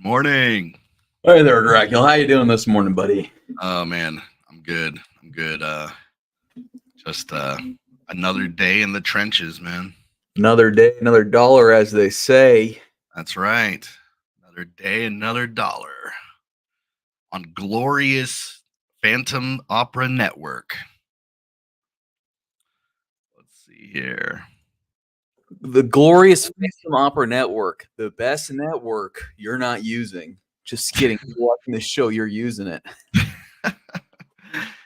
Morning. Hey there, Dracula. How you doing this morning, buddy? Oh man, I'm good. Just another day in the trenches, man. Another day, another dollar, as they say. That's right. Another day, another dollar on glorious Fantom Opera Network. Let's see here. The glorious Fantom Opera Network, the best network you're not using. Just kidding. You're watching this show, you're using it.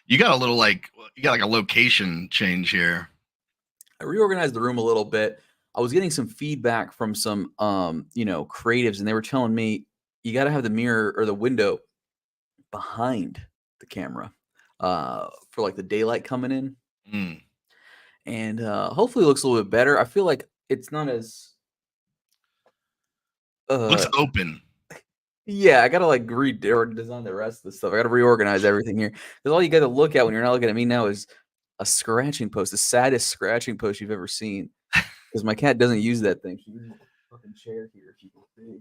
You got a location change here. I reorganized the room a little bit. I was getting some feedback from some creatives, and they were telling me you got to have the mirror or the window behind the camera for like the daylight coming in. And hopefully it looks a little bit better. I feel like it's not as looks open. Yeah, I gotta like redesign the rest of the stuff. I gotta reorganize everything here, because all you got to look at when you're not looking at me now is a scratching post, the saddest scratching post you've ever seen. Because my cat doesn't use that thing. She uses a fucking chair here, if you can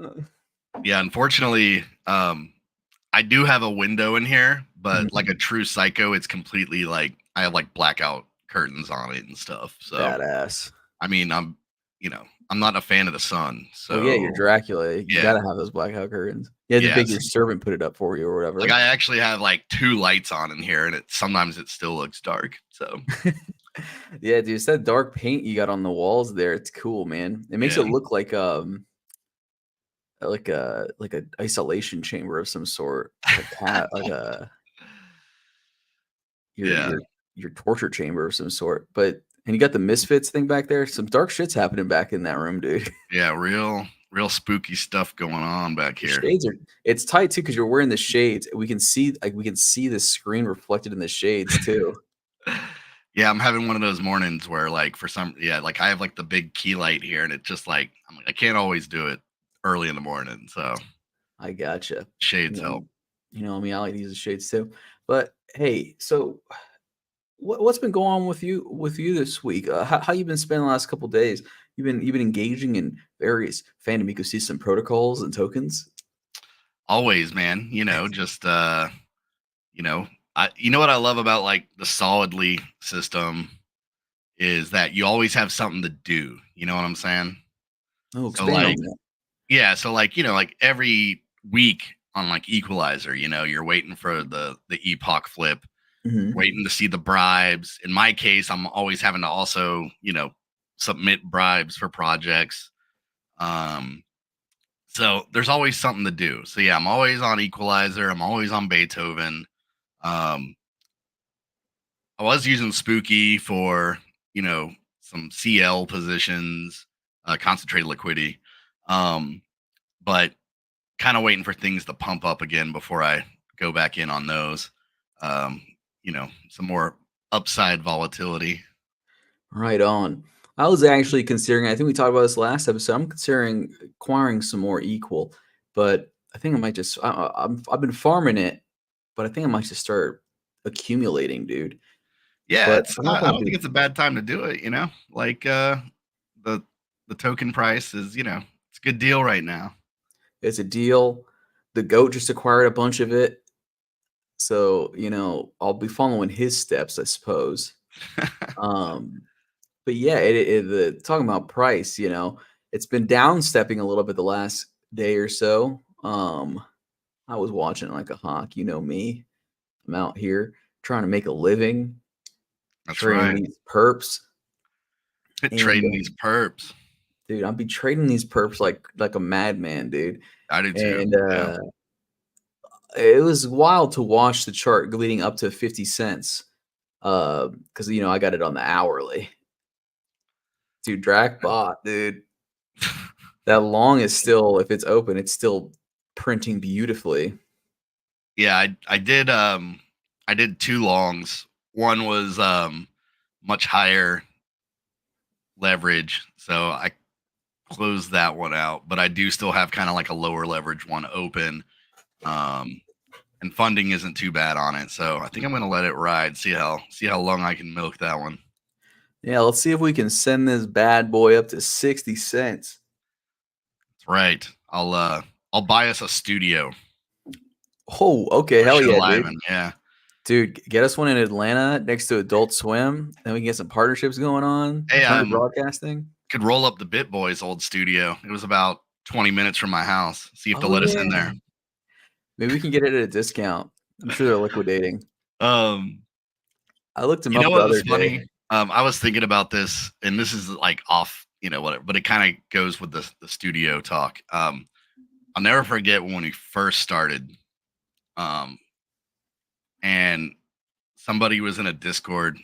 see. Yeah, unfortunately, I do have a window in here, but like a true psycho, it's completely like I have like blackout curtains on it and stuff. So badass. I mean, I'm not a fan of the sun. So yeah, you're Dracula. You gotta have those blackout curtains. Yeah, the big your servant put it up for you or whatever. Like I actually have like 2 lights on in here, and sometimes it still looks dark. So yeah, dude, it's that dark paint you got on the walls there. It's cool, man. It makes it look like a isolation chamber of some sort, your torture chamber of some sort. But and you got the Misfits thing back there. Some dark shit's happening back in that room, dude. Yeah, real spooky stuff going on back here. It's tight too because you're wearing the shades. We can see the screen reflected in the shades too. Yeah, I'm having one of those mornings where like like I have like the big key light here, and it's just like I can't always do it early in the morning. So I gotcha. Shades help. You know me, I like to use the shades too. But hey, so what's been going on with you this week? How you been spending the last couple of days? You've been engaging in various Fantom ecosystem protocols and tokens. Always, man. Just you know what I love about like the Solidly system is that you always have something to do. You know what I'm saying? Oh, expand on that. Yeah, so like like every week on like Equalizer, you're waiting for the epoch flip. waiting to see the bribes. In my case, I'm always having to also, submit bribes for projects. Um, so there's always something to do. So yeah, I'm always on Equalizer. I'm always on Beethoven. Um, I was using Spooky for, some CL positions, concentrated liquidity. But kind of waiting for things to pump up again before I go back in on those. Um, some more upside volatility. Right on. I was actually considering, I think we talked about this last episode. I'm considering acquiring some more equal, but I think I might just, I've been farming it, but I think I might just start accumulating, dude. Yeah, But it's I don't know if I I'm gonna don't think do it's a bad time to do it, Like the the token price is, it's a good deal right now. it's a deal. The goat just acquired a bunch of it. So, I'll be following his steps, I suppose. Um, but yeah, talking about price, it's been down stepping a little bit the last day or so. I was watching like a hawk, you know me. I'm out here trying to make a living, That's trading right. these perps, and Trading these perps. dude, I'll be trading these perps like a madman, dude. I do too. And Yeah. it was wild to watch the chart leading up to 50 cents. Because I got it on the hourly. Dude, Drac bot, dude. That long is still, if it's open, it's still printing beautifully. Yeah, I did two longs. One was much higher leverage, so I closed that one out, but I do still have kind of like a lower leverage one open. And funding isn't too bad on it, so I think I'm gonna let it ride. See how long I can milk that one. Yeah, let's see if we can send this bad boy up to 60 cents. That's right. I'll buy us a studio Oh, okay. for Hell show yeah, live, dude. and yeah. Dude, get us one in Atlanta next to Adult Swim. Then we can get some partnerships going on. Hey, Turner Broadcasting. could roll up the Bit Boys' old studio. It was about 20 minutes from my house. See if they'll Oh let us yeah. in there. Maybe we can get it at a discount. I'm sure they're liquidating. Um, I looked him you up know the what other was day. funny? I was thinking about this, and this is like off, whatever, but it kind of goes with the studio talk. I'll never forget when we first started. Um, and somebody was in a Discord,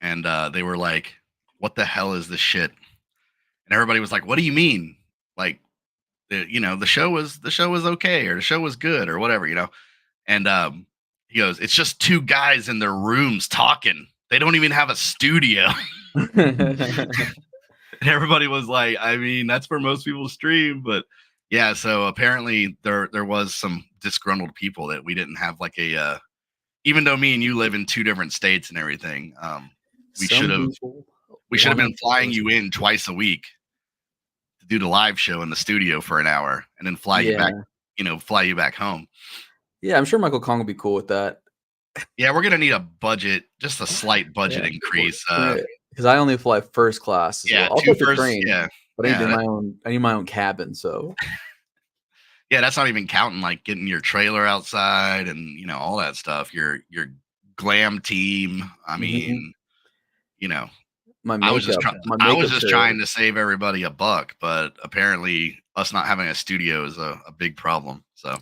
and they were like, "What the hell is this shit?" And everybody was like, "What do you mean? Like, the show was okay, or the show was good, or whatever." And he goes, "It's just two guys in their rooms talking. They don't even have a studio." And everybody was like, "I mean, that's where most people stream." But yeah, so apparently there was some disgruntled people that we didn't have like even though me and you live in two different states and everything, we should Some have people we should have want been to flying you in twice a week to do the live show in the studio for an hour, and then Yeah. fly you back home. Yeah, I'm sure Michael Kong will be cool with that. Yeah, we're gonna need a budget, just a slight budget Yeah, increase. because I only fly first class as Yeah, well. I'll two take the first. train, Yeah, but yeah, I need my own cabin. So yeah. That's not even counting like getting your trailer outside and all that stuff. Your glam team. I Mhm. mean, you know, I was just My I was makeup just trailer. trying to save everybody a buck, but apparently us not having a studio is a big problem. So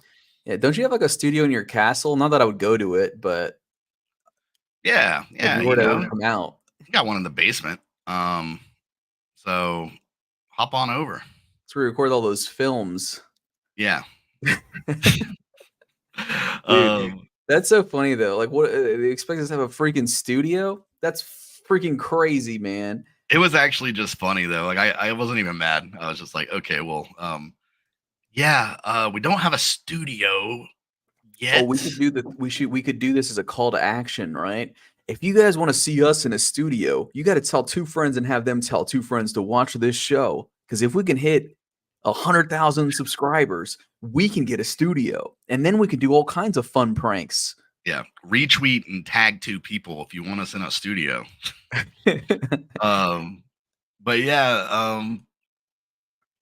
Yeah, don't you have like a studio in your castle? Not that I would go to it, but yeah, if yeah, you were to ever come out, I got one in the basement. So hop on over. to record all those films. Yeah. Dude, um, that's so funny though. Like, what they expect us to have a freaking studio? That's freaking crazy, man. it was actually just funny though. Like I wasn't even mad. I was just like, okay, well, yeah, we don't have a studio Oh, yet. we could do this as a call to action, right? If you guys want to see us in a studio, you got to tell two friends and have them tell two friends to watch this show. Because if we can hit 100,000 subscribers, we can get a studio, and then we can do all kinds of fun pranks. Yeah, retweet and tag two people if you want us in a studio. Um, but yeah,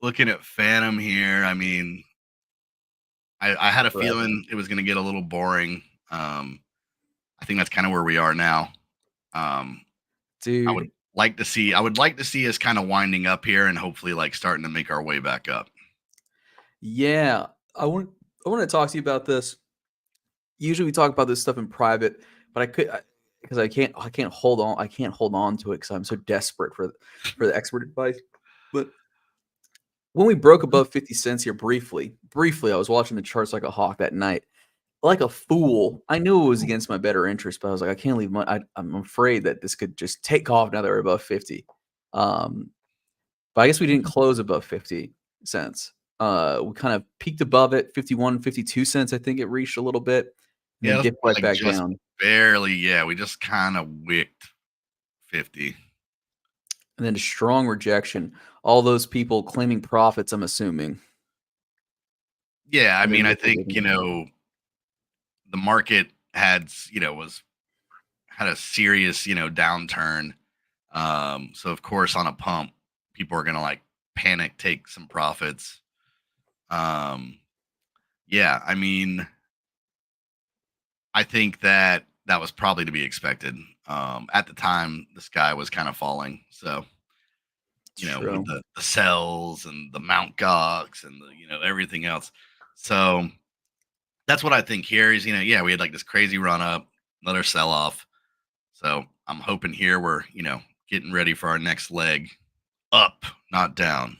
looking at Phantom here, I mean, I had a Right. feeling it was going to get a little boring. I think that's kind of where we are now. Um, I would Dude. like to see us kind of winding up here and hopefully like starting to make our way back up. Yeah, I want to talk to you about this. Usually we talk about this stuff in private, but because I can't hold on to it because I'm so desperate for the expert advice. But when we broke above 50 cents here briefly, I was watching the charts like a hawk that night. Like a fool, I knew it was against my better interest, but I was like, I can't leave money. I'm afraid that this could just take off now that we're above 50. Um, but I guess we didn't close above 50 cents. We kind of peaked above it, 51, 52 cents. I think it reached a little bit and Yeah, then that's dipped right like back just down. barely. Yeah, we just kind of wicked 50. And then a strong rejection. All those people claiming profits, I'm assuming. Yeah, I And then mean, I think liquidating. the market was had a serious downturn. So of course on a pump, people are gonna like panic, take some profits. Um, yeah, I mean, I think that that was probably to be expected. At the time, the sky was kind of falling. So, It's with true. the cells and the Mount Gox and the, everything else. So that's what I think here is, yeah, we had like this crazy run up, another sell off. So I'm hoping here we're, getting ready for our next leg up, not down.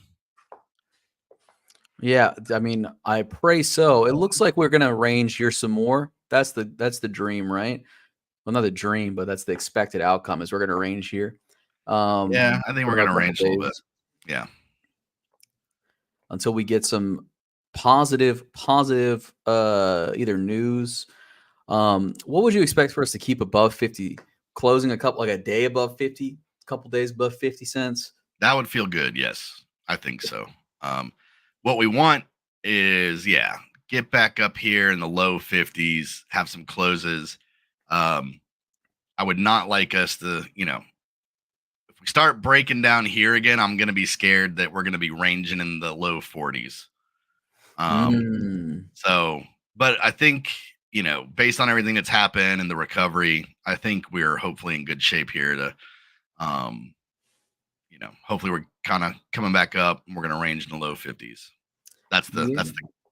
Yeah, I mean, I pray so. It looks like we're gonna range here some more. That's the dream, right? Well, not the dream, but that's the expected outcome is we're gonna range here. Yeah, I think For we're another gonna couple range a little bit. days Yeah. until we get some positive either news. What would you expect for us to keep above 50? Closing a couple like a day above 50, a couple days above 50 cents? That would feel good. Yes, I think so. What we want is, yeah, get back up here in the low 50s, have some closes. Um, I would not like us to, if we start breaking down here again, I'm going to be scared that we're going to be ranging in the low 40s. Um, Mm. so, but I think, based on everything that's happened and the recovery, I think we're hopefully in good shape here to, um, hopefully we're kind of coming back up and we're going to range in the low 50s. That's Yeah.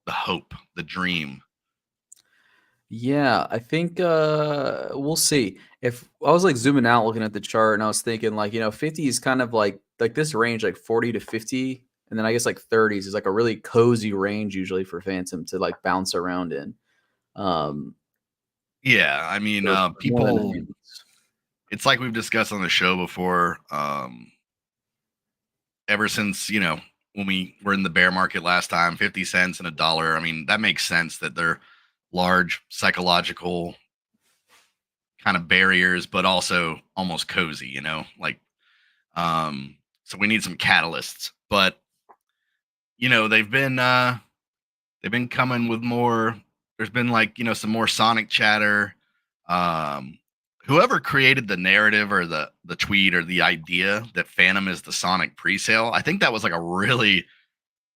the hope, the dream. Yeah, I think we'll see. If I was like zooming out looking at the chart and I was thinking like, 50 is kind of like this range like 40 to 50 and then I guess like 30s is like a really cozy range usually for Phantom to like bounce around in. Um Yeah, I mean, for more than people. anything. It's like we've discussed on the show before. Ever since when we were in the bear market last time, 50 cents and a dollar. I mean, that makes sense that they're large psychological kind of barriers, but also almost cozy. Like so we need some catalysts, but they've been coming with more. There's been like some more Sonic chatter. Um, Whoever created the narrative or the tweet or the idea that Phantom is the Sonic presale, I think that was like a really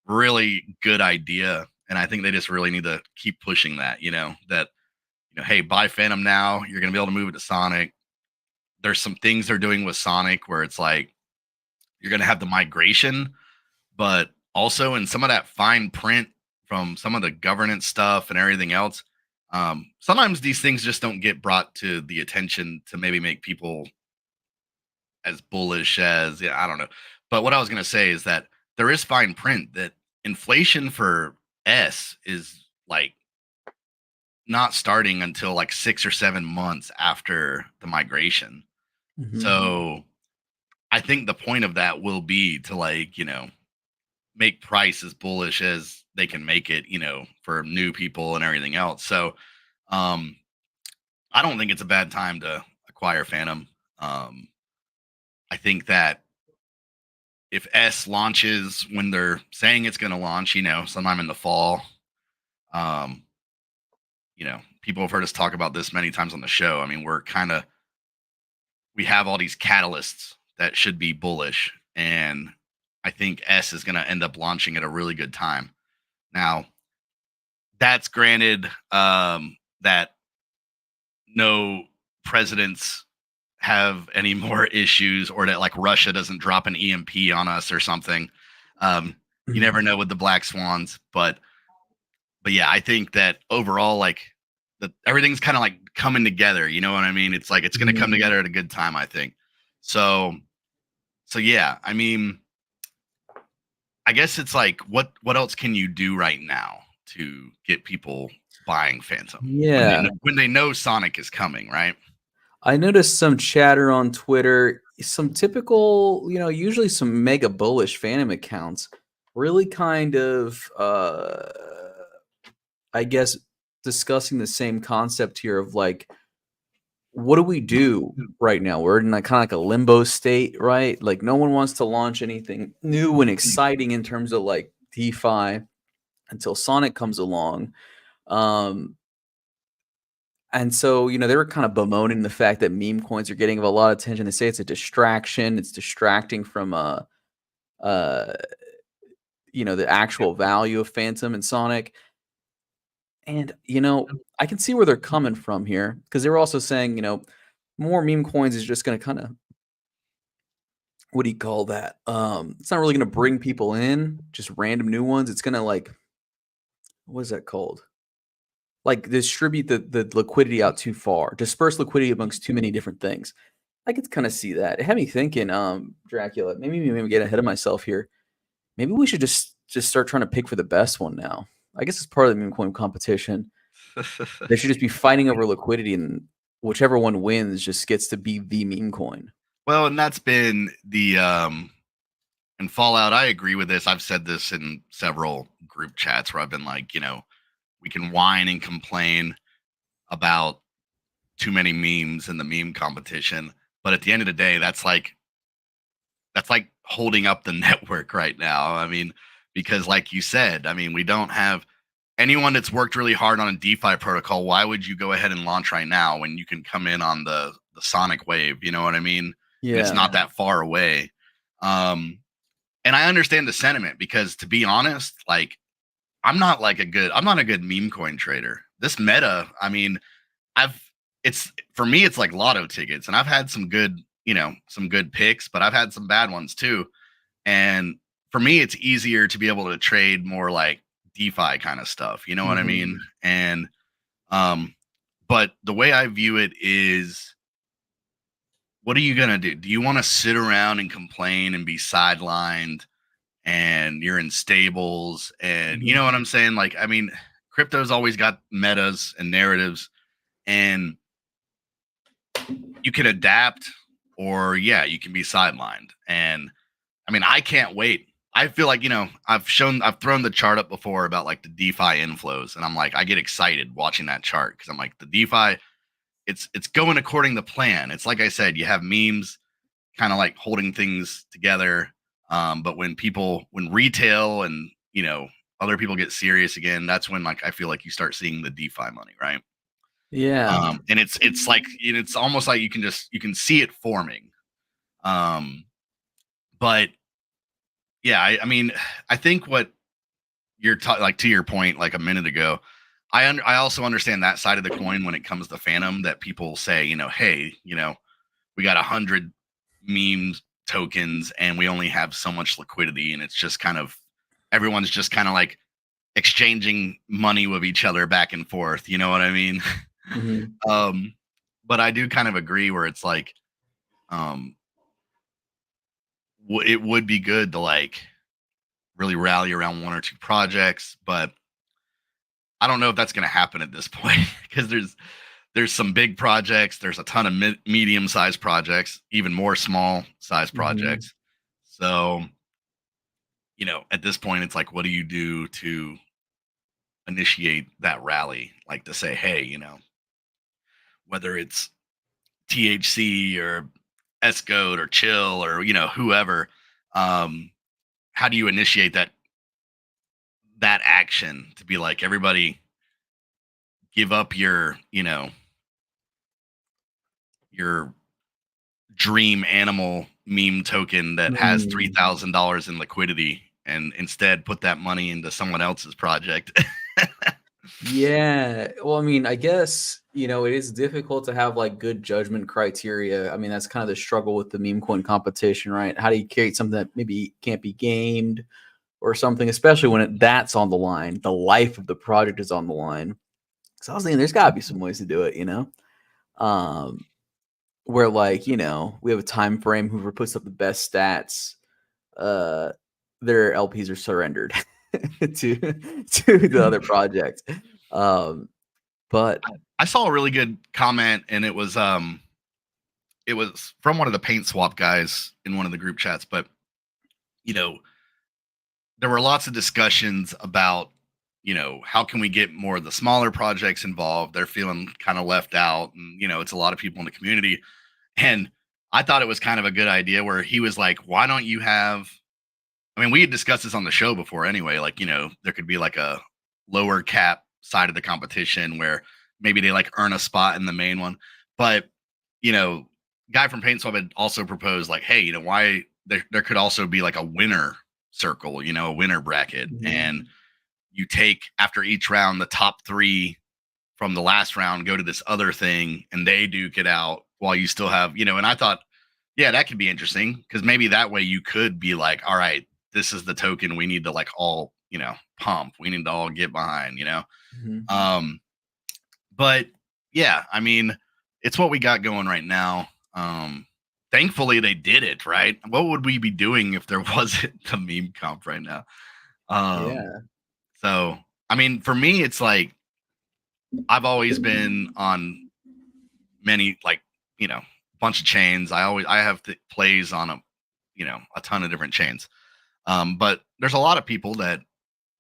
really good idea, and I think they just really need to keep pushing that. That hey, buy Phantom now. You're gonna be able to move it to Sonic. There's some things they're doing with Sonic where it's like you're gonna have the migration, but also in some of that fine print from some of the governance stuff and everything else, sometimes these things just don't get brought to the attention to maybe make people as bullish as, yeah, I don't know. But what I was going to say is that there is fine print that inflation for S is like not starting until like 6 or 7 months after the migration. Mhm. So I think the point of that will be to like, make price as bullish as they can make it, for new people and everything else. So um I don't think it's a bad time to acquire Phantom. Um I think that if S launches when they're saying it's going to launch, sometime in the fall, um, people have heard us talk about this many times on the show. I mean, we have all these catalysts that should be bullish, and I think S is going to end up launching at a really good time. Now, that's granted that no presidents have any more issues, or that like Russia doesn't drop an EMP on us or something. You never know with the black swans, but yeah, I think that overall, like that everything's kind of like coming together. You know what I mean? It's like it's going to come together at a good time, I think. So, so yeah, I mean, I guess it's like what else can you do right now to get people buying Phantom Yeah. when they know Sonic is coming, right? I noticed some chatter on Twitter, some typical, usually some mega bullish Phantom accounts, really kind of, I guess, discussing the same concept here of like, what do we do right now? We're in like kind of like a limbo state, right? Like no one wants to launch anything new and exciting in terms of like DeFi until Sonic comes along. And so, they were kind of bemoaning the fact that meme coins are getting a lot of attention. They say it's a distraction. It's distracting from uh, the actual value of Phantom and Sonic. And, I can see where they're coming from here because they were also saying, more meme coins is just going to kind of, what do you call that? It's not really going to bring people in, just random new ones. It's going to like, what is that called? Like distribute the liquidity out too far, disperse liquidity amongst too many different things. I could kind of see that. It had me thinking, Dracula, maybe get ahead of myself here. Maybe we should just start trying to pick for the best one now. I guess it's part of the meme coin competition. They should just be fighting over liquidity, and whichever one wins just gets to be the meme coin. Well, and that's been the in Fallout. I agree with this. I've said this in several group chats where I've been like, we can whine and complain about too many memes in the meme competition, but at the end of the day, that's like holding up the network right now. I mean, because like you said, I mean, we don't have anyone that's worked really hard on a DeFi protocol. Why would you go ahead and launch right now when you can come in on the Sonic wave? You know what I mean? Yeah. And it's not that far away. And I understand the sentiment because, to be honest, like I'm not a good meme coin trader. This meta, I mean, it's for me, it's like lotto tickets, and I've had some good, some good picks, but I've had some bad ones too. And for me, it's easier to be able to trade more like DeFi kind of stuff. You know what I mean? And, but the way I view it is, what are you going to do? Do you want to sit around and complain and be sidelined and you're in stables and you know what I'm saying? Like, I mean, crypto's always got metas and narratives, and you can adapt, or you can be sidelined. And I mean, I can't wait. I feel like, I've thrown the chart up before about like the DeFi inflows, and I'm like, I get excited watching that chart because I'm like, the DeFi, it's going according to plan. It's like I said, you have memes kind of like holding things together. But when retail and, other people get serious again, that's when like I feel like you start seeing the DeFi money, right? Yeah. And it's like, it's almost like you can see it forming. But yeah, I mean, I think what you're like, to your point, like a minute ago, I also understand that side of the coin when it comes to Phantom, that people say, hey, we got 100 memes tokens and we only have so much liquidity, and it's just kind of everyone's just kind of like exchanging money with each other back and forth. You know what I mean? But I do kind of agree where it's like, it would be good to like really rally around one or two projects, but I don't know if that's going to happen at this point because there's some big projects, there's a ton of medium-sized projects, even more small-sized projects. So, at this point, it's like, what do you do to initiate that rally? Like to say, hey, whether it's THC or S-Goat or Chill or, whoever, how do you initiate that action to be like, everybody give up your dream animal meme token that has $3,000 in liquidity, and instead put that money into someone else's project? Yeah. Well, I mean, I guess, it is difficult to have like good judgment criteria. I mean, that's kind of the struggle with the meme coin competition, right? How do you create something that maybe can't be gamed or something, especially when that's on the line? The life of the project is on the line. So I was thinking there's got to be some ways to do it. Um, where like, we have a time frame, whoever puts up the best stats, uh, their LPs are surrendered to the other project. Um, but I saw a really good comment, and it was from one of the paint swap guys in one of the group chats, but you know, there were lots of discussions about, how can we get more of the smaller projects involved? They're feeling kind of left out, and it's a lot of people in the community. And I thought it was kind of a good idea where he was like, why don't you have, I mean, we had discussed this on the show before anyway, like, there could be like a lower cap side of the competition where maybe they like earn a spot in the main one. But, you know, guy from Paint Swap had also proposed like, hey, why there could also be like a winner circle, a winner bracket. And you take after each round the top three from the last round go to this other thing and they duke it out while you still have, and I thought, yeah, that could be interesting because maybe that way you could be like, all right, this is the token we need to like all, pump. We need to all get behind, Um, but yeah, I mean, it's what we got going right now. Thankfully they did it, right? What would we be doing if there wasn't the meme comp right now? yeah. So I mean, for me, it's like I've always been on many like bunch of chains. I have plays on a ton of different chains. But there's a lot of people that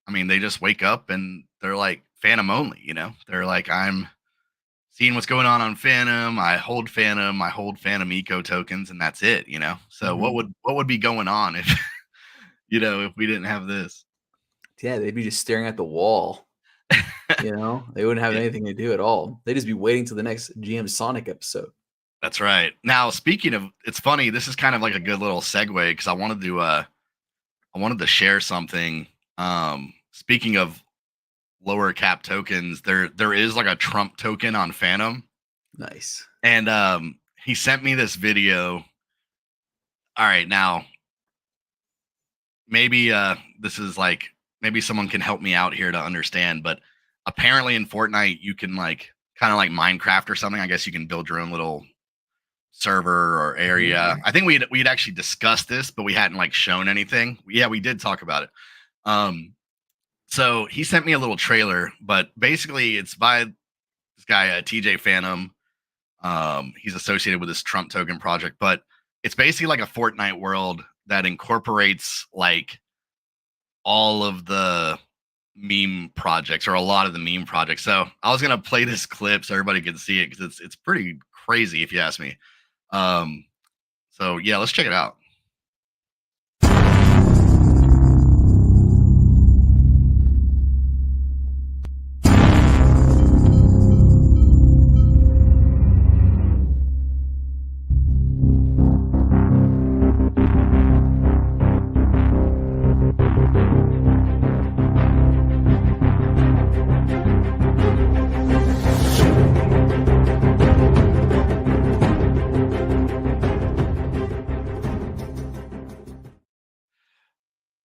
I mean they just wake up and they're like Phantom only. They're like I'm seeing what's going on Phantom. I hold Phantom eco tokens, and that's it. So what would be going on if if we didn't have this? Yeah, they'd be just staring at the wall. They wouldn't have Yeah, anything to do at all. They'd just be waiting till the next GMSONIC episode. that's right. Now speaking of, it's funny. This is kind of like a good little segue because I wanted to share something. Speaking of lower cap tokens, there is like a Trump token on Phantom, Nice. and he sent me this video. All right, now maybe this is like maybe someone can help me out here to understand, but apparently in Fortnite you can like kind of like Minecraft or something. I guess you can build your own little server or area. I think we'd actually discussed this, but we hadn't like shown anything. Yeah, we did talk about it. So he sent me a little trailer, but basically it's by this guy, TJ Phantom. He's associated with this Trump token project, but it's basically like a Fortnite world that incorporates like all of the meme projects or a lot of the meme projects. So I was gonna play this clip so everybody can see it because it's pretty crazy if you ask me. So yeah, let's check it out.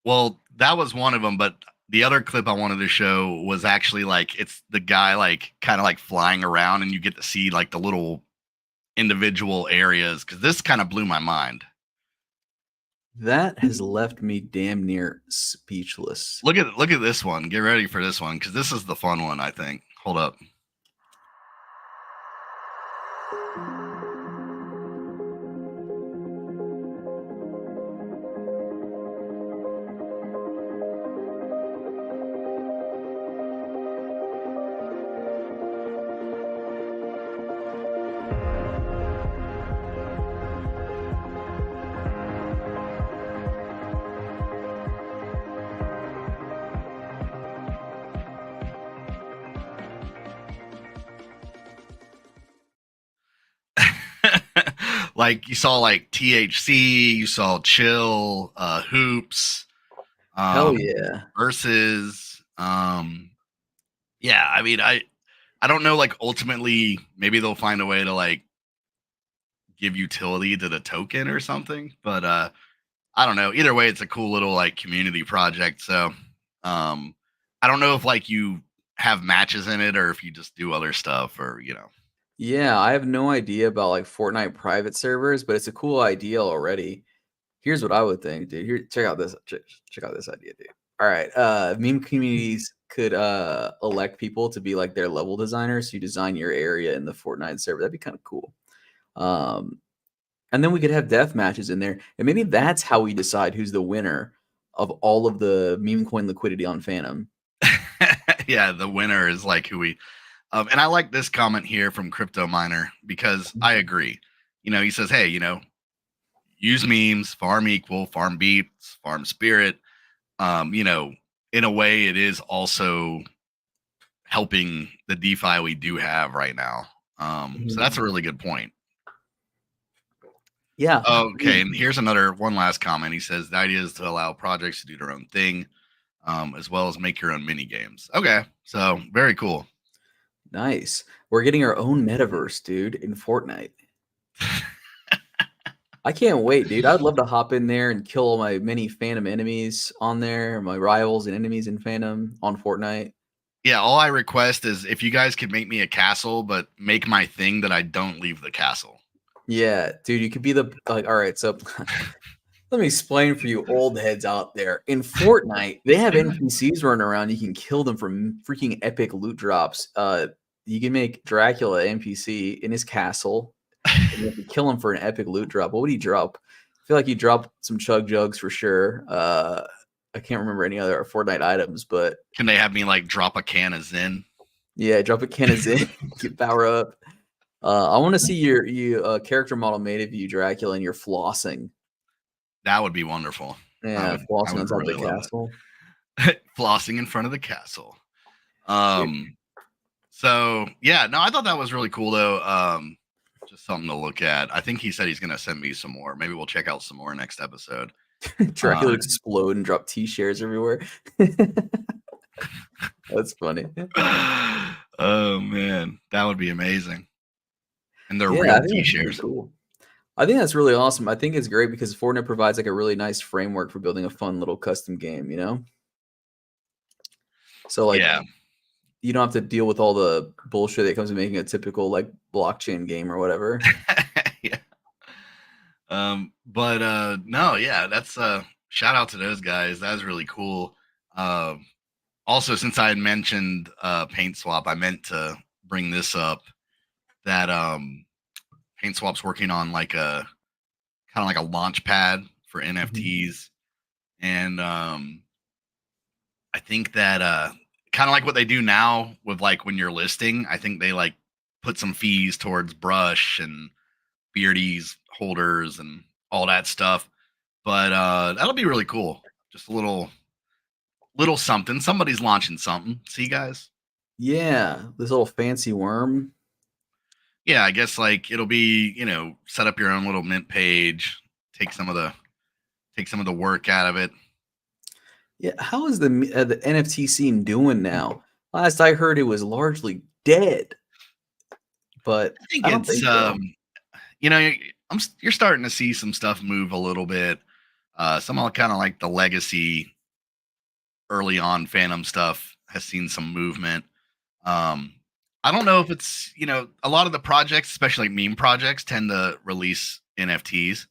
Well, that was one of them, but the other clip I wanted to show was actually like it's the guy like kind of like flying around and you get to see like the little individual areas because this kind of blew my mind. That has left me damn near speechless. Look at this one. Get ready for this one because this is the fun one, I think. Hold up. Like you saw like THC, you saw Chill, Hoops, Hell yeah. Versus, Yeah, I mean, I don't know. Like ultimately, maybe they'll find a way to like give utility to the token or something. But I don't know. Either way, it's a cool little like community project. So um, I don't know if like you have matches in it or if you just do other stuff or you know. Yeah, I have no idea about like Fortnite private servers, but it's a cool idea already. Here's what I would think, dude. Here, check out this idea, dude. All right. Meme communities could elect people to be like their level designers. You design your area in the Fortnite server. That'd be kind of cool. Um, and then we could have death matches in there. And maybe that's how we decide who's the winner of all of the meme coin liquidity on Phantom. Yeah, the winner is like who we. And I like this comment here from Crypto Miner because I agree. You know, he says, "Hey, you know, use memes, farm equal, farm beats, farm spirit. You know, in a way, it is also helping the DeFi we do have right now. So that's a Mhm. really good point. Yeah. Okay, and here's another one last comment. He says the idea is to allow projects to do their own thing, as well as make your own mini games. Okay, so very cool. Nice. We're getting our own metaverse, dude, in Fortnite. I can't wait, dude. I'd love to hop in there and kill all my many Phantom enemies on there, my rivals and enemies in Phantom on Fortnite. Yeah, all I request is if you guys could make me a castle, but make my thing that I don't leave the castle. Yeah, dude, you could be the like. All right, so let me explain for you old heads out there. In Fortnite, they have NPCs running around. You can kill them from freaking epic loot drops. You can make Dracula NPC in his castle, and you have to kill him for an epic loot drop. What would he drop? I feel like he dropped some chug jugs for sure. I can't remember any other Fortnite items, but Can they have me like drop a can of Zen? yeah, drop a can of Zen, get power up. I want to see your character model made of you, Dracula, and you're flossing. That would be wonderful. Yeah, I flossing would on top of the really love castle. that. Flossing in front of the castle. Yeah. Um, so yeah, no, I thought that was really cool though. Just something to look at. I think he said he's gonna send me some more. Maybe we'll check out some more next episode. Dracula Um, explode and drop T-shares everywhere. That's funny. oh man, that would be amazing. And they're Yeah, I real think T that's really shares. cool. I think that's really awesome. I think it's great because Fortnite provides like a really nice framework for building a fun little custom game, you know? So like Yeah. you don't have to deal with all the bullshit that comes with making a typical like blockchain game or whatever. Yeah. But no, yeah, that's shout out to those guys. That was really cool. Um Also, since I had mentioned Paint Swap, I meant to bring this up that Paint Swap's working on like a kind of like a launch pad for Mhm. NFTs. And I think that kind of like what they do now with like when you're listing, I think they like put some fees towards brush and beardies holders and all that stuff. But that'll be really cool. Just a little something. Somebody's launching something. See, guys? Yeah, this little fancy worm. Yeah, I guess like it'll be, you know, set up your own little mint page, take some of the work out of it. Yeah, how is the NFT scene doing now? Last I heard, it was largely dead, but I think I don't it's think so. you know, you're starting to see some stuff move a little bit. Some of kind of like the legacy early on Phantom stuff has seen some movement. Um I don't know if it's, you know, a lot of the projects, especially like meme projects tend to release NFTs.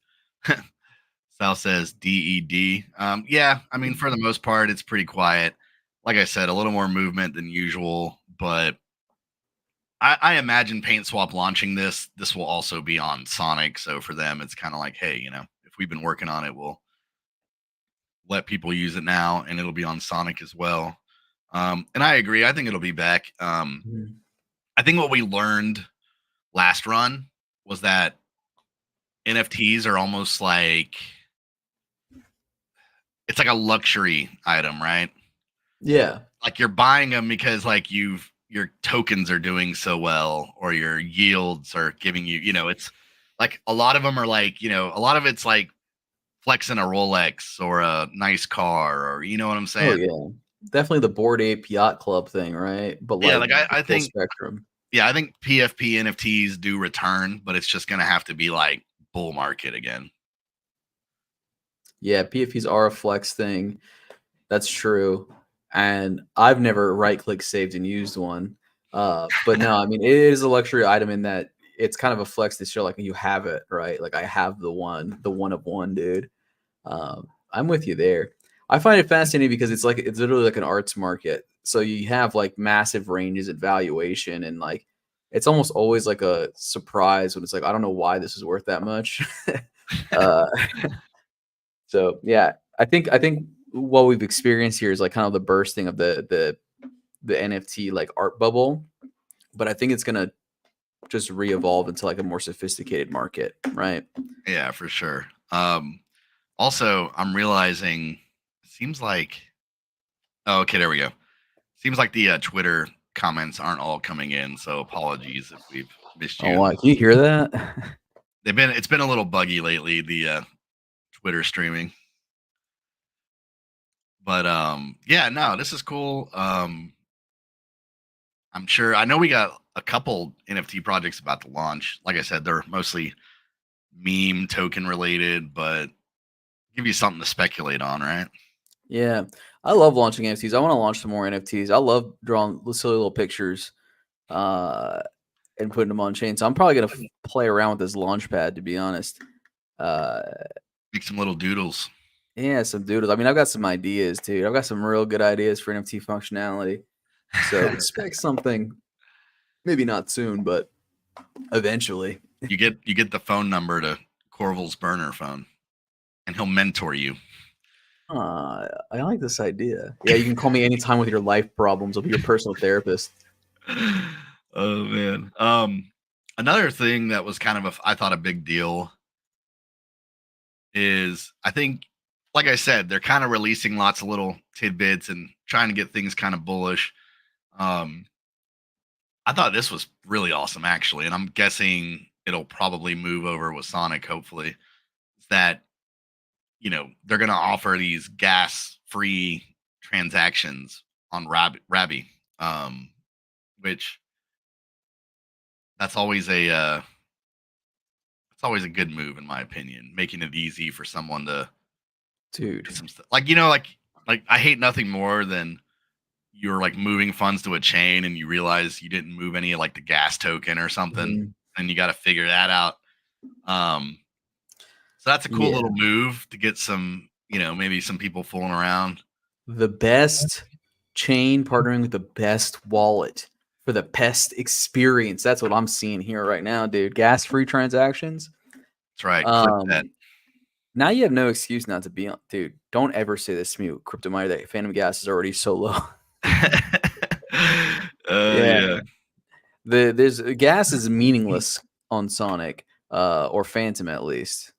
Sal says DED. Yeah, I mean, for the most part, it's pretty quiet. Like I said, a little more movement than usual, but I imagine Paint Swap launching this. This will also be on Sonic, so for them, it's kind of like, hey, you know, if we've been working on it, we'll let people use it now, and it'll be on Sonic as well. And I agree. I think it'll be back. Mhm. I think what we learned last run was that NFTs are almost like it's like a luxury item, right? Yeah. Like you're buying them because like your tokens are doing so well or your yields are giving you, you know, it's like a lot of them are like, you know, a lot of it's like flexing a Rolex or a nice car or you know what I'm Oh, saying? yeah. definitely the Bored Ape Yacht Club thing, right? But Yeah, like like the I full think spectrum. yeah, I think PFP NFTs do return, but it's just gonna have to be like bull market again. Yeah, PFPs are a flex thing. That's true. And I've never right click saved and used one. But no, I mean it is a luxury item in that it's kind of a flex to show like you have it, right? Like I have the one of one, dude. I'm with you there. I find it fascinating because it's literally like an arts market. So you have like massive ranges in valuation and like it's almost always like a surprise when it's like I don't know why this is worth that much. uh, so yeah, I think what we've experienced here is like kind of the bursting of the NFT like art bubble, but I think it's gonna just re-evolve into like a more sophisticated market, right? Yeah, for sure. Also, I'm realizing it seems like oh, okay, there we go. Seems like the Twitter comments aren't all coming in, so apologies if we've missed Oh, you. wow. Can you hear that? It's been a little buggy lately, the Twitter streaming. But yeah, no, this is cool. I'm sure I know we got a couple NFT projects about to launch. Like I said, they're mostly meme token related, but give you something to speculate on, right? Yeah, I love launching NFTs. I want to launch some more NFTs. I love drawing silly little pictures, uh, and putting them on chain. So I'm probably gonna play around with this launch pad, to be honest. Uh, Make some little doodles. yeah, some doodles. I mean, I've got some ideas too. I've got some real good ideas for NFT functionality. So expect something, maybe not soon, but eventually. You get the phone number to Corval's burner phone, and he'll mentor you. I like this idea. Yeah, you can call me anytime with your life problems. I'll be your personal therapist. Oh man. Another thing that was kind of I thought a big deal is I think, like I said, they're kind of releasing lots of little tidbits and trying to get things kind of bullish. Um, I thought this was really awesome actually, and I'm guessing it'll probably move over with Sonic. Hopefully, is that they're going to offer these gas free transactions on Rabby, which that's always a it's always a good move in my opinion, making it easy for someone to Dude. get some stuff. Like I hate nothing more than you're like moving funds to a chain and you realize you didn't move any of like the gas token or something, Mhm. and you got to figure that out. Um, so that's a cool Yeah. little move to get some, maybe some people fooling around. The best chain partnering with the best wallet for the best experience. That's what I'm seeing here right now, dude. Gas free transactions. That's right. Clip that. Um, Now you have no excuse not to be on, dude. Don't ever say this to me with crypto money that Phantom gas is already so low. Yeah, Yeah. there's gas is meaningless on Sonic, or Phantom at least.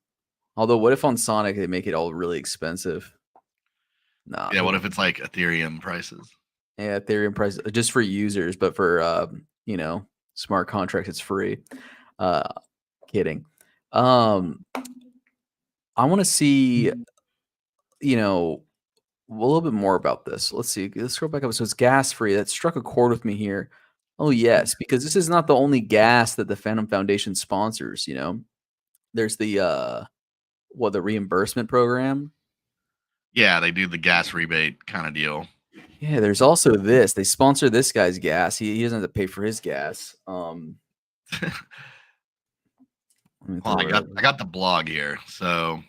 Although, what if on Sonic they make it all really expensive? Nah, Yeah. What if it's like Ethereum prices? yeah, Ethereum price just for users, but for smart contracts, it's free. Uh, Kidding. Um, I want to see, you know, a little bit more about this. Let's see. Let's scroll back up. So it's gas free. That struck a chord with me here. Oh yes, because this is not the only gas that the Phantom Foundation sponsors. There's the reimbursement program. Yeah, they do the gas rebate kind of deal. Yeah, there's also this. They sponsor this guy's gas. He doesn't have to pay for his gas. Let me Well, throw it up. I got the blog here, so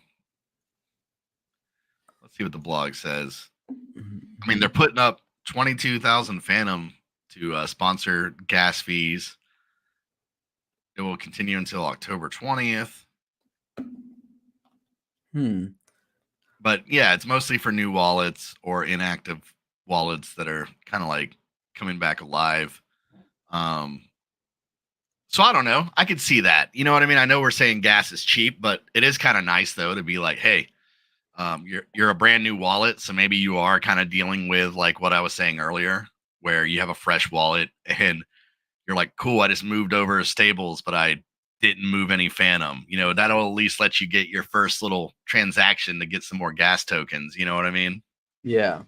let's see what the blog says. I mean, they're putting up 22,000 Phantom to sponsor gas fees. It will continue until October 20th. Hmm. But yeah, it's mostly for new wallets or inactive wallets that are kind of like coming back alive. Um, so I don't know. I could see that. You know what I mean? I know we're saying gas is cheap, but it is kind of nice though to be like, hey, you're a brand new wallet, so maybe you are kind of dealing with like what I was saying earlier, where you have a fresh wallet and you're like, cool, I just moved over stables, but I didn't move any Phantom. That'll at least let you get your first little transaction to get some more gas tokens. You know what I mean? Yeah.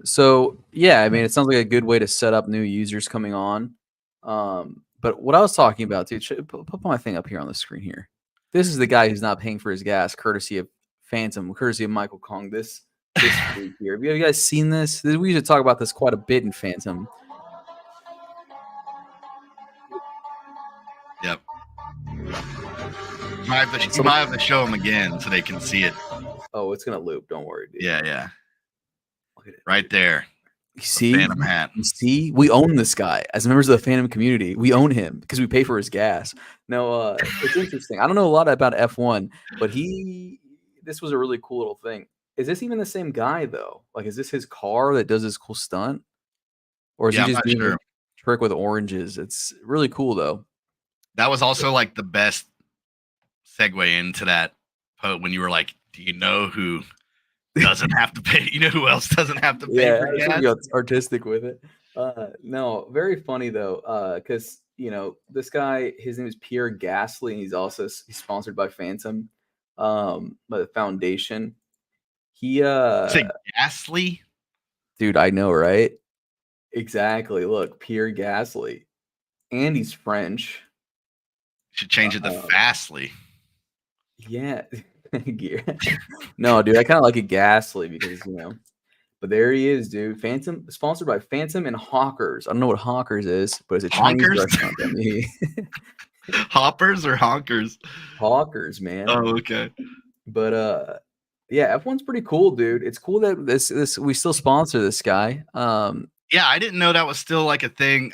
So yeah, I mean, it sounds like a good way to set up new users coming on. But what I was talking about, dude, put my thing up here on the screen here. This is the guy who's not paying for his gas, courtesy of Fantom, courtesy of Michael Kong. This freak here. Have you guys seen this? We used to talk about this quite a bit in Fantom. Yep. You might have to show them again so they can see it. Oh, it's gonna loop. Don't worry, dude. Yeah. Look at it. Right there. You see? Phantom hat. You see? We own this guy as members of the Fantom community. We own him because we pay for his gas. No, it's interesting. I don't know a lot about F1, but this was a really cool little thing. Is this even the same guy though? Like, is this his car that does this cool stunt? Or is he just doing a trick with oranges? It's really cool though. That was also like the best segue into that when you were like, do you know who doesn't have to pay? You know who else doesn't have to pay for gas? Yeah, artistic with it. No, very funny though, because this guy, his name is Pierre Gasly, and he's sponsored by Fantom, by the foundation. He Say Gasly? Dude, I know, right? Exactly. Look, Pierre Gasly. And he's French. Should change it to Fastly. Yeah. No, dude, I kind of like it Gasly because, but there he is, dude. Fantom, sponsored by Fantom and Hawkers. I don't know what Hawkers is, but it's a Chinese restaurant to me. Hoppers or Honkers? Hawkers, man. Oh, okay. But yeah, F1's pretty cool, dude. It's cool that this we still sponsor this guy. Yeah, I didn't know that was still like a thing.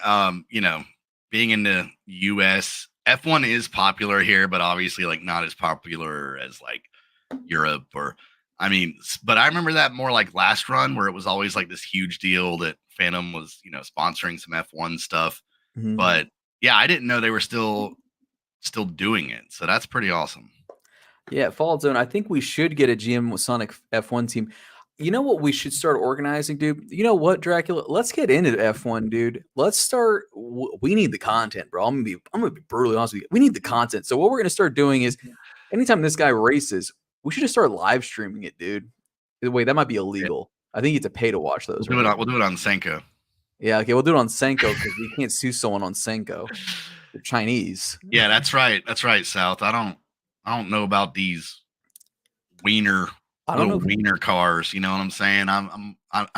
Being in the US, F1 is popular here, but obviously like not as popular as like Europe but I remember that more like last run where it was always like this huge deal that Fantom was, sponsoring some F1 stuff. Mm-hmm. But yeah, I didn't know they were still doing it. So that's pretty awesome. Yeah, Fallout Zone. I think we should get a GMSONIC F1 team. You know what we should start organizing, dude? You know what, Dracula? Let's get into F1, dude. Let's start. We need the content, bro. I'm gonna be brutally honest with you. We need the content. So what we're gonna start doing is, anytime this guy races, we should just start live streaming it, dude. Wait, that might be illegal. I think you have to pay to watch those. We'll do it on Senko. Yeah, okay, we'll do it on Senko because we can't sue someone on Senko. They're Chinese. Yeah, that's right. That's right, South. I don't know about these wiener cars. You know what I'm saying? I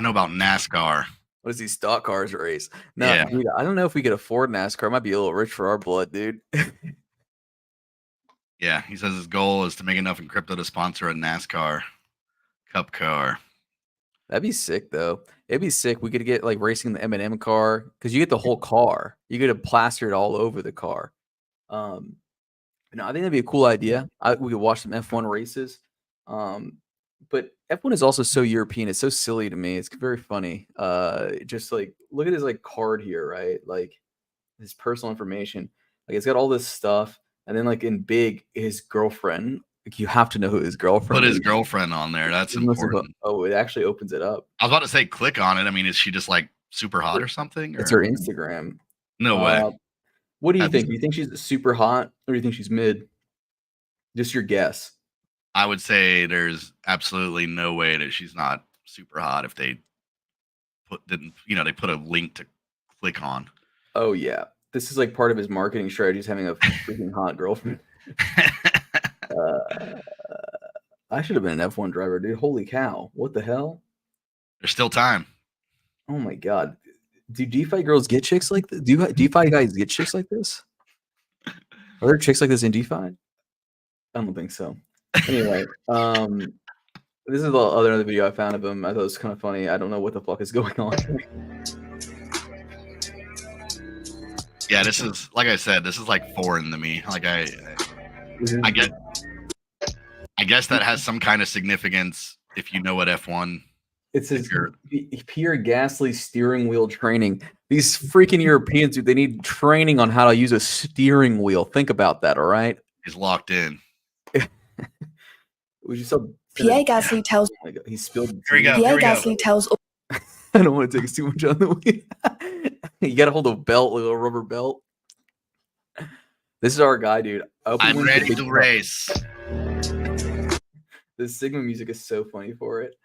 know about NASCAR. What is these stock cars race? No, yeah. Dude, I don't know if we could afford NASCAR. It might be a little rich for our blood, dude. Yeah, he says his goal is to make enough in crypto to sponsor a NASCAR Cup car. That'd be sick, though. It'd be sick. We could get like racing the M&M car because you get the whole car. You get to plaster it all over the car. I think that'd be a cool idea. We could watch some F1 races. But F1 is also so European. It's so silly to me. It's very funny. Just like look at his like card here, right? Like his personal information. Like it's got all this stuff. And then like in big, his girlfriend. Like you have to know who his girlfriend is. Put his girlfriend on there. That's important. Oh, it actually opens it up. I was about to say click on it. I mean, is she just like super hot or something? It's her Instagram. No way. What do you think? Do you think she's super hot or do you think she's mid? Just your guess. I would say there's absolutely no way that she's not super hot if they they put a link to click on. Oh yeah. This is like part of his marketing strategy is having a freaking hot girlfriend. I should have been an F1 driver, dude. Holy cow. What the hell? There's still time. Oh my god. Do DeFi girls get chicks like this? Do DeFi guys get chicks like this? Are there chicks like this in DeFi? I don't think so. Anyway, this is the other video I found of him. I thought it was kind of funny. I don't know what the fuck is going on. Yeah, this is like I said. This is like foreign to me. Like I guess that has some kind of significance if you know what F1. It says Pierre Gasly steering wheel training. These freaking Europeans, dude, they need training on how to use a steering wheel. Think about that, all right? He's locked in. Pierre Gasly tells. Oh my God, he spilled. Here we go. Pierre Gasly tells. I don't want to take too much on the wheel. You got to hold a belt, like a rubber belt. This is our guy, dude. I'm ready to race. The Sigma music is so funny for it.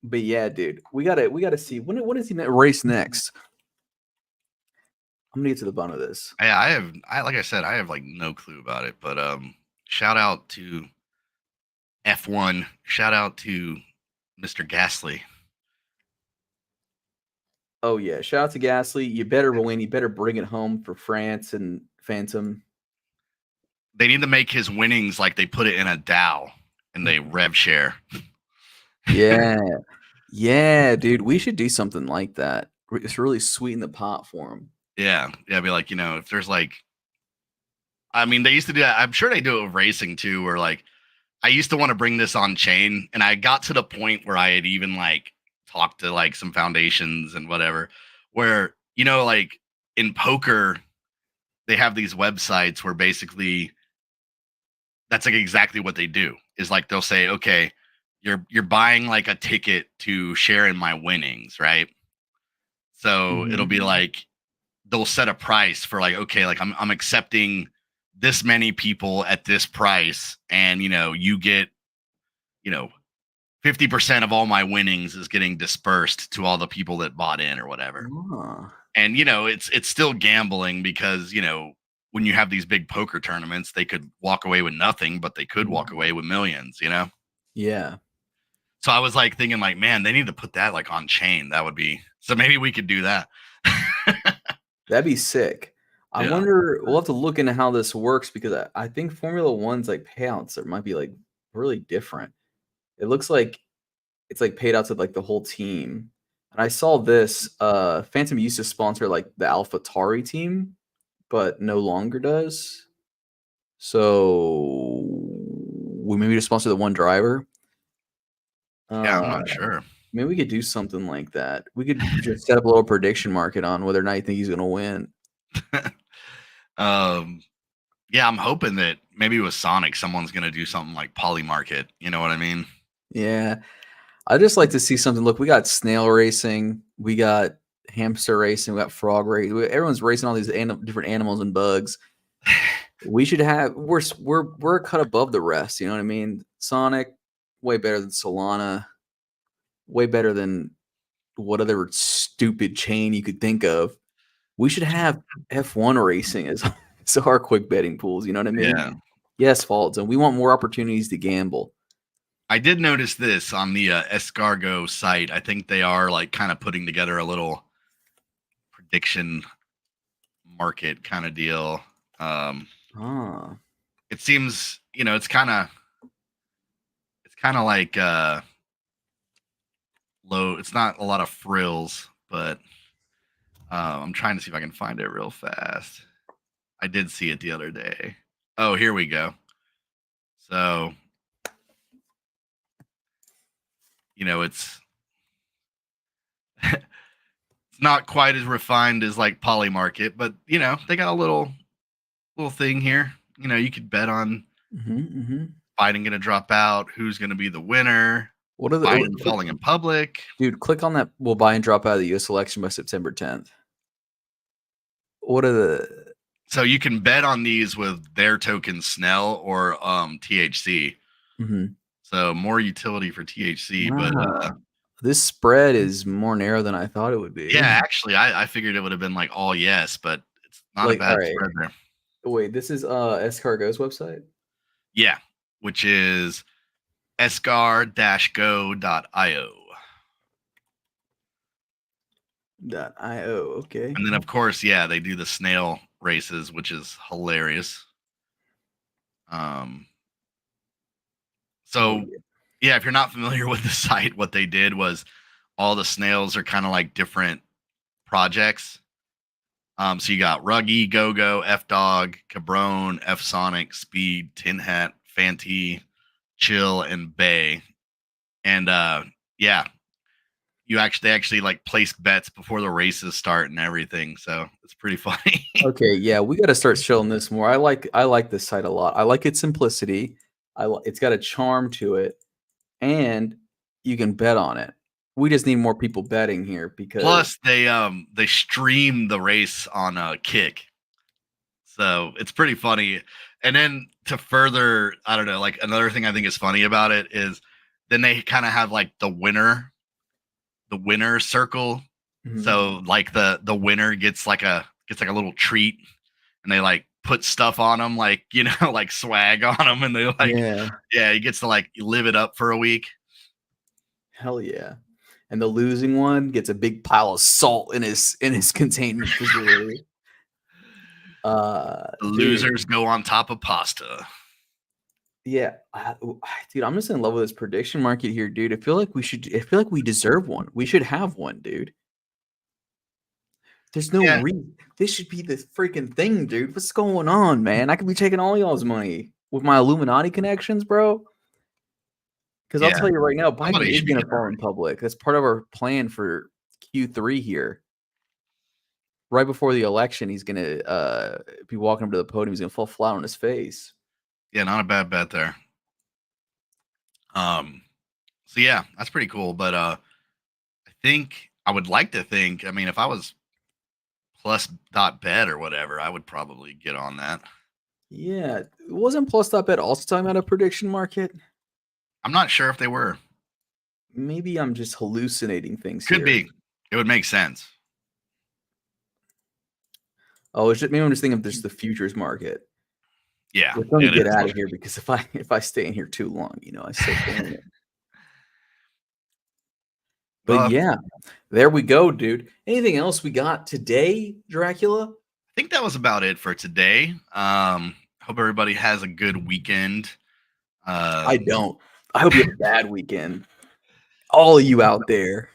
But yeah, dude, we gotta see when is he race next. I'm gonna get to the bottom of this. Like I said, I have like no clue about it. But shout out to F1. Shout out to Mr. Gasly. Oh yeah, shout out to Gasly. You better win. You better bring it home for France and Fantom. They need to make his winnings like they put it in a DAO and they rev share. Yeah, yeah, dude. We should do something like that. It's really sweeten the pot for him. Yeah, be like, if there's like, I mean, they used to do that. I'm sure they do it with racing too, where like, I used to want to bring this on chain, and I got to the point where I had even like talked to like some foundations and whatever, where like in poker, they have these websites where basically that's like exactly what they do. Is like they'll say, okay, you're buying like a ticket to share in my winnings, right? So it'll be like they'll set a price for like, okay, like I'm accepting this many people at this price, and you get 50% of all my winnings is getting dispersed to all the people that bought in or whatever. And it's still gambling because when you have these big poker tournaments, they could walk away with nothing, but they could walk away with millions. Yeah. So I was like thinking, like, man, they need to put that like on chain. That would be so. Maybe we could do that. That'd be sick. I Yeah. wonder. We'll have to look into how this works because I think Formula One's like payouts that might be like really different. It looks like it's like paid out to like the whole team. And I saw this. Fantom used to sponsor like the AlphaTauri team, but no longer does. So we maybe just sponsor the one driver. Yeah, I'm not sure. Maybe we could do something like that. We could just set up a little prediction market on whether or not you think he's going to win. Yeah, I'm hoping that maybe with Sonic, someone's going to do something like Poly Market. You know what I mean? Yeah. I just like to see something. Look, we got snail racing, we got hamster racing, we got frog racing. Everyone's racing all these different animals and bugs. We should have. We're cut above the rest. You know what I mean? Sonic, way better than Solana, way better than what other stupid chain you could think of. We should have F1 racing as our quick betting pools. You know what I mean? Yeah. Yes, Fault Zone. We want more opportunities to gamble. I did notice this on the Escargo site. I think they are like kind of putting together a little prediction market kind of deal. It seems, it's kind of like low. It's not a lot of frills, but I'm trying to see if I can find it real fast. I did see it the other day. Oh, here we go. So, it's it's not quite as refined as like Poly Market, but they got a little thing here. You could bet on Biden going to drop out, who's going to be the winner, what are the Biden falling in public. Dude, click on that. Will Biden drop out of the U.S. election by September 10th? What are the? So you can bet on these with their token Snell or THC. So more utility for THC, but this spread is more narrow than I thought it would be. Yeah, actually, I figured it would have been like all yes, but it's not a bad spread there. Wait, this is Escargo's website? Yeah, which is escar-go.io. Okay. And then, of course, yeah, they do the snail races, which is hilarious. So, yeah, if you're not familiar with the site, what they did was all the snails are kind of like different projects. So you got Ruggy, Go-Go, F-Dog, Cabron, F-Sonic, Speed, Tin Hat, Fanty, Chill, and Bay. And yeah, they actually like place bets before the races start and everything. So it's pretty funny. Okay, yeah, we got to start showing this more. I like this site a lot. I like its simplicity. It's got a charm to it, and you can bet on it. We just need more people betting here because plus they stream the race on Kick, so it's pretty funny. And then to further, I don't know, like another thing I think is funny about it is then they kind of have like the winner the winner circle. So like the winner gets like a little treat, and they like put stuff on them, like, you know, like swag on them, and they like, yeah, he gets to like live it up for a week. Hell yeah. And the losing one gets a big pile of salt in his containment facility. The losers go on top of pasta. Yeah, dude, I'm just in love with this prediction market here, dude. I feel like we deserve one. We should have one, dude. There's no reason. This should be the freaking thing, dude. What's going on, man? I could be taking all y'all's money with my Illuminati connections, bro. Because I'll tell you right now, Biden is going to fall in public. That's part of our plan for Q3 here. Right before the election, he's going to be walking up to the podium. He's going to fall flat on his face. Yeah, not a bad bet there. So yeah, that's pretty cool. But I would like to think, I mean, if I was plus.bet or whatever, I would probably get on that. Yeah. Wasn't plus.bet also talking about a prediction market? I'm not sure if they were. Maybe I'm just hallucinating things. Could be. It would make sense. Oh, maybe I'm just thinking of just the futures market. Yeah. Let me get out of here, because if I stay in here too long, you know, I stay in it. But yeah, there we go, dude. Anything else we got today, Dracula? I think that was about it for today. Hope everybody has a good weekend. I don't. I hope you have a bad weekend. All of you out there.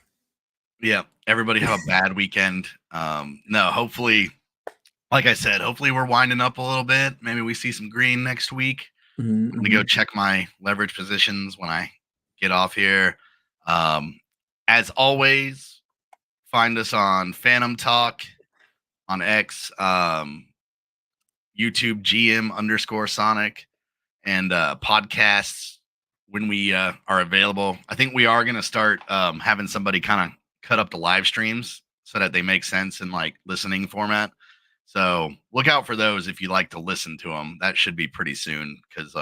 Yeah, everybody have a bad weekend. No, hopefully, like I said, hopefully we're winding up a little bit. Maybe we see some green next week. I'm going to go check my leverage positions when I get off here. As always, find us on Fantom Talk, on X, YouTube GM_Sonic, and podcasts when we are available. I think we are going to start having somebody kind of cut up the live streams so that they make sense in like listening format. So look out for those if you like to listen to them. That should be pretty soon, because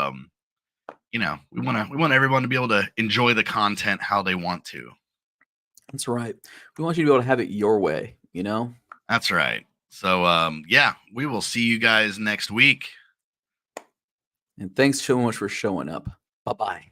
you know, we want everyone to be able to enjoy the content how they want to. That's right. We want you to be able to have it your way, you know? That's right. So yeah, we will see you guys next week. And thanks so much for showing up. Bye-bye.